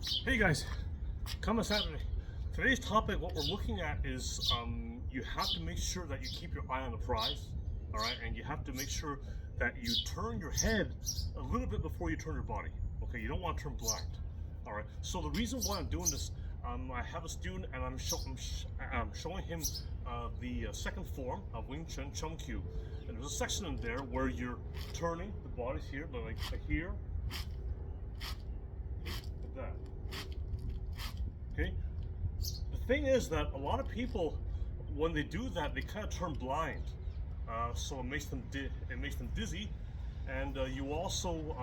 Hey guys, come on Saturday. Today's topic, what we're looking at is you have to make sure that you keep your eye on the prize, all right, and you have to make sure that you turn your head a little bit before you turn your body. Okay, you don't want to turn blind. All right. So the reason why I'm doing this, I have a student and I'm showing him the second form of Wing Chun Chum Kyu, and there's a section in there where you're turning the body's here, like here, like that. Okay. The thing is that a lot of people, when they do that, they kind of turn blind. So it makes them dizzy, and you also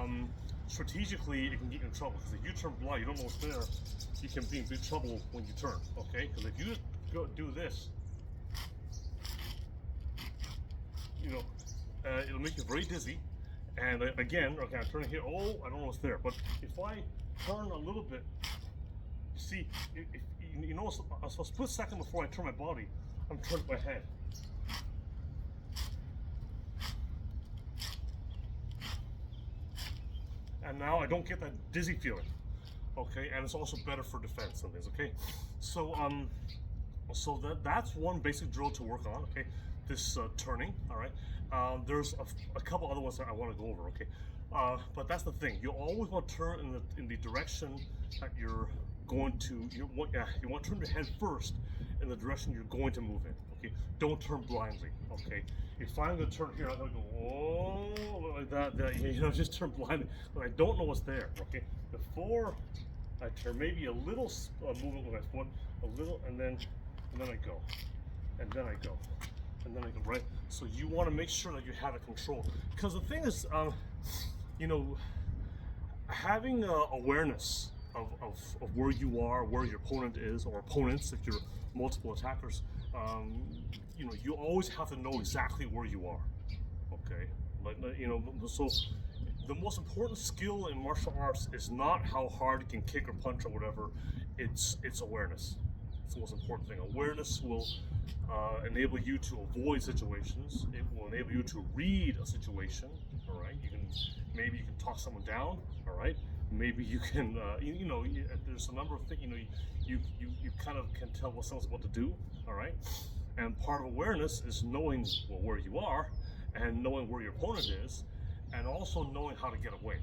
strategically it can get you in trouble because if you turn blind, you don't know what's there. You can be in big trouble when you turn. Okay, because if you just go do this, you know, it'll make you very dizzy. And again, okay, I'm turning here. Oh, I don't know what's there. But if I turn a little bit, see, if you notice, so a split second before I turn my body, I'm turning my head. And now I don't get that dizzy feeling. Okay, and it's also better for defense and things. Okay, so so that's one basic drill to work on. Okay, this turning. All right, there's a couple other ones that I want to go over. Okay, but that's the thing. You always want to turn in the direction that you're going to. You want to turn your head first in the direction you're going to move in. Okay, don't turn blindly. Okay, if I'm going to turn here, I'm going to go oh like that. You know, just turn blindly. But I don't know what's there. Okay, before I turn, maybe a little movement with my foot, a little, and then I go, and then I go, and then I go, right? So you want to make sure that you have it control. Because the thing is, you know, having awareness of where you are, where your opponent is, or opponents, if you're multiple attackers, you know, you always have to know exactly where you are. Okay, like you know, so the most important skill in martial arts is not how hard you can kick or punch or whatever. It's awareness. It's the most important thing. Awareness will enable you to avoid situations. It will enable you to read a situation. All right, maybe you can talk someone down. All right, maybe you can you know there's a number of things. You know, you kind of can tell what someone's about to do. All right, and part of awareness is knowing where you are and knowing where your opponent is, and also knowing how to get away.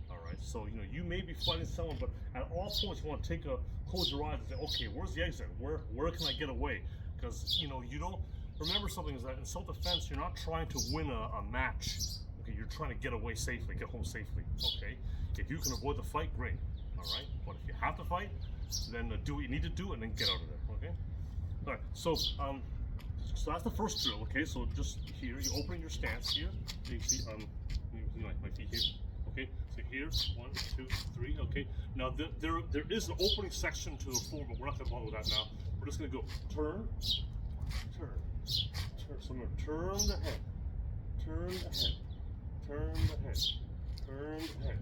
All right, so you know you may be fighting someone, but at all points you want to close your eyes and say, okay, where's the exit? Where can I get away? Because you know you don't remember something is that in self-defense you're not trying to win a match. Okay, you're trying to get away safely, get home safely. Okay, if you can avoid the fight, great. All right, but if you have to fight, then do what you need to do and then get out of there. Okay. All right, so that's the first drill. Okay, so just here, you open your stance here. You see, my feet here. Okay, so here, 1, 2, 3. Okay, now there is an opening section to the floor, but we're not going to bother with that now. We're just going to go turn, turn, turn. So I'm going to turn the head, turn the head, turn the head, turn the head.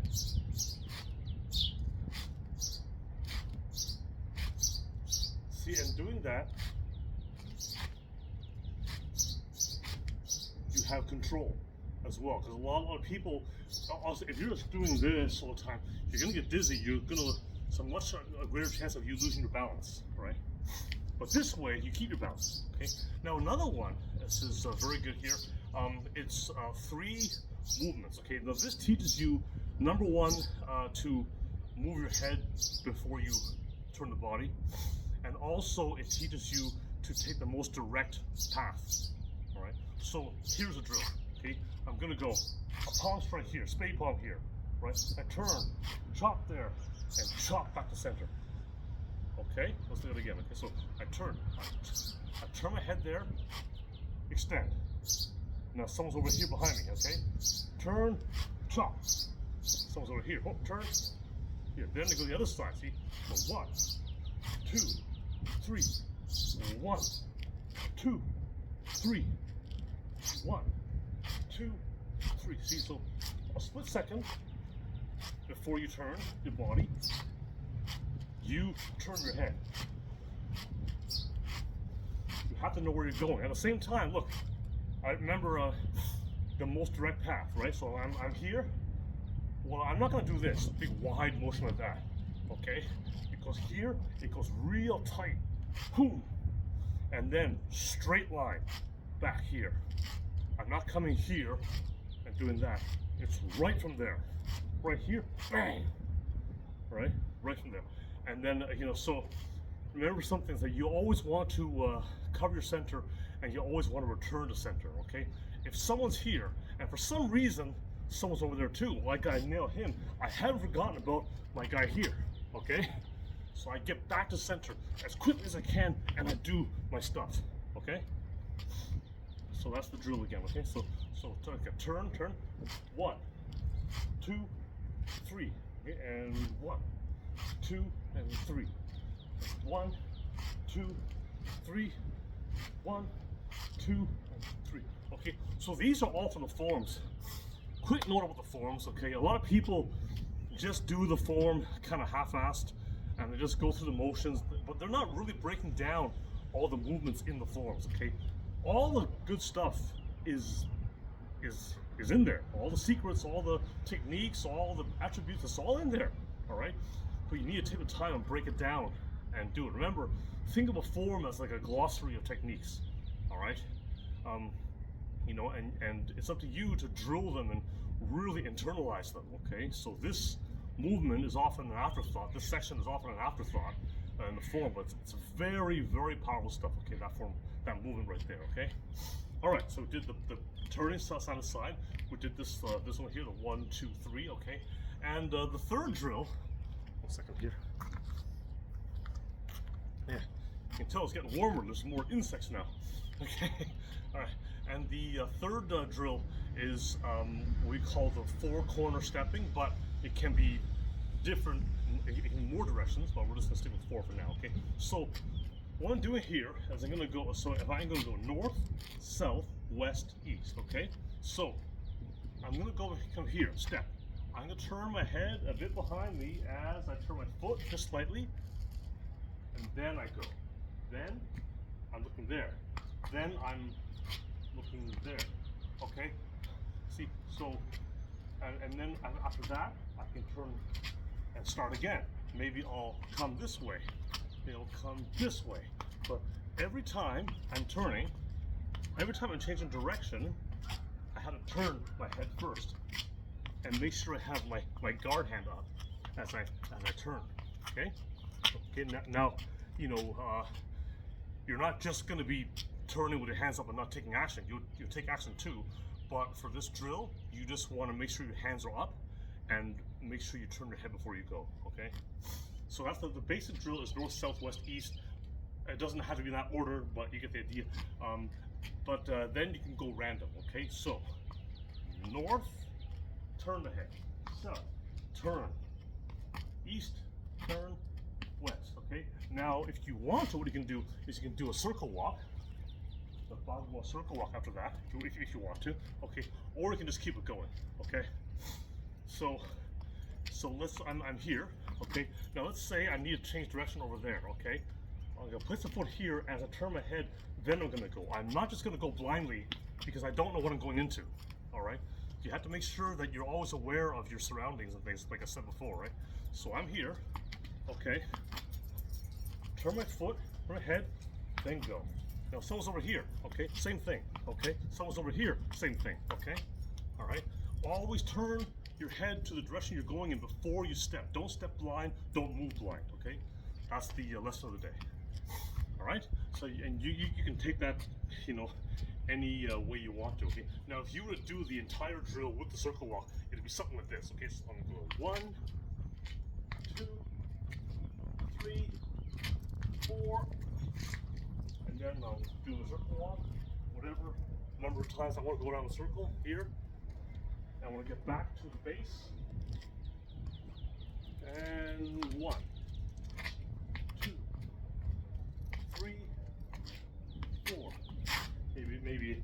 See, and doing that, you have control as well. Because a lot of people, also, if you're just doing this all the time, you're going to get dizzy. You're going to so much a greater chance of you losing your balance, right? But this way, you keep your balance. Okay. Now another one. This is very good here. It's 3 movements. Okay. Now this teaches you number 1 to move your head before you turn the body, and also it teaches you to take the most direct path. All right. So here's a drill. Okay, I'm gonna go a palm strike here, spade palm here, right? I turn, chop there, and chop back to center. Okay, let's do it again. Okay, so I turn my head there, extend. Now someone's over here behind me. Okay, turn, chop. Someone's over here. Oh, turn. Here. Then they go the other side. See, so 1, 2, 3. 1, 2, 3. 1, 2, 3. See, so a split second before you turn your body, you turn your head. You have to know where you're going. At the same time, look, I remember the most direct path, right? So I'm here. Well, I'm not going to do this, big wide motion like that. okay? Because here, it goes real tight, boom, and then straight line back here. I'm not coming here and doing that. It's right from there, right here, bang, right from there. And then, so remember something is that you always want to cover your center, and you always want to return to center, okay? If someone's here, and for some reason, someone's over there too, like I nail him, I haven't forgotten about my guy here, okay? So I get back to center as quickly as I can, and I do my stuff, okay? So that's the drill again, okay? So okay, turn, 1, 2, 3, okay? And 1, 2, and 3. 1, 2, 3, 1, 2, and 3. Okay, so these are all from the forms. Quick note about the forms, okay? A lot of people just do the form kind of half-assed, and they just go through the motions, but they're not really breaking down all the movements in the forms, okay? All the good stuff is in there. All the secrets, all the techniques, all the attributes, it's all in there, all right? But you need to take the time and break it down and do it. Remember, think of a form as like a glossary of techniques, all right? And it's up to you to drill them and really internalize them, okay? So this movement is often an afterthought. This section is often an afterthought in the form, but it's very, very powerful stuff, okay? That form, that movement right there, okay? All right, so we did the turning side to side. We did this this one here, the 1, 2, 3, okay? And the third drill, 1 second here. Yeah, you can tell it's getting warmer. There's more insects now. Okay, all right. And the third drill is what we call the 4-corner stepping, but it can be different in more directions. But we're just gonna stick with 4 for now. Okay. So what I'm doing here is I'm gonna go. So if I'm gonna go north, south, west, east. Okay. So I'm gonna come here, step. I'm gonna turn my head a bit behind me as I turn my foot just slightly. And then I go. Then I'm looking there. Then I'm looking there. Okay? See, so, and then after that, I can turn and start again. Maybe I'll come this way. Maybe I'll come this way. But every time I'm turning, every time I'm changing direction, I have to turn my head first and make sure I have my guard hand up as I turn. Okay? Okay, now you're not just going to be turning with your hands up and not taking action. You'll take action too, but for this drill, you just want to make sure your hands are up and make sure you turn your head before you go, okay? So that's the basic drill is north, south, west, east. It doesn't have to be in that order, but you get the idea. But then you can go random, okay? So, north, turn the head. South, turn. East, turn. West, okay? Now, if you want to, what you can do is you can do a circle walk. The bottom of a circle walk after that, if you want to, okay? Or you can just keep it going, okay? So I'm here, okay? Now let's say I need to change direction over there, okay? I'm gonna place the foot here as I turn my head, then I'm gonna go. I'm not just gonna go blindly because I don't know what I'm going into, all right? You have to make sure that you're always aware of your surroundings and things, like I said before, right? So I'm here, okay? Turn my foot, turn my head, then go. Now someone's over here, okay? Same thing, okay? Someone's over here, same thing, okay? All right? Always turn your head to the direction you're going in before you step. Don't step blind, don't move blind, okay? That's the lesson of the day. All right? So, and you can take that, any way you want to, okay? Now, if you were to do the entire drill with the circle walk, it'd be something like this, okay? So I'm gonna go 1, 2, 3, 4, and then I'll do the circle walk, whatever number of times I want to go around the circle here. I want to get back to the base. And 1, 2, 3, 4. Maybe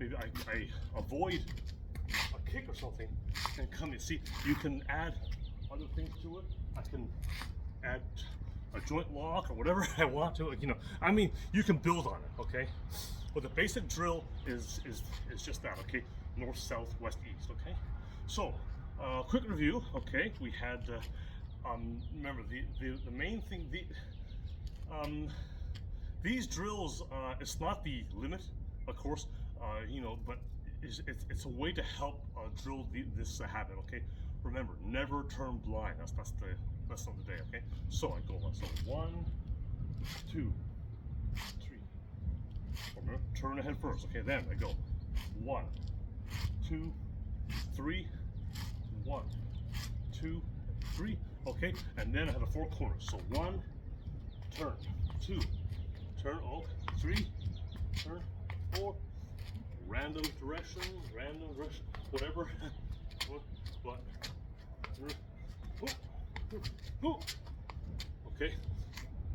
I avoid a kick or something and come in. See, you can add other things to it. I can add a joint lock or whatever I want to. I mean, you can build on it, okay? But the basic drill is just that, okay? North, south, west, east, okay? So, quick review, okay? We had Remember the main thing, these drills, it's not the limit, of course, you know, but it's a way to help drill this habit. Okay, remember, never turn blind. That's the lesson of the day. Okay, so I go on. So 1, 2, 3. Remember, turn the head first. Okay, then I go 1, 2, 3, 1, 2, 3. Okay, and then I have the 4 corners. So 1, turn, 2, turn, 3, turn, 4. Random direction, whatever. Okay,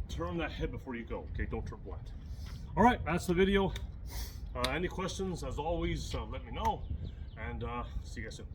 turn that head before you go. Okay, don't turn blind. All right, that's the video. Any questions? As always, let me know, and see you guys soon.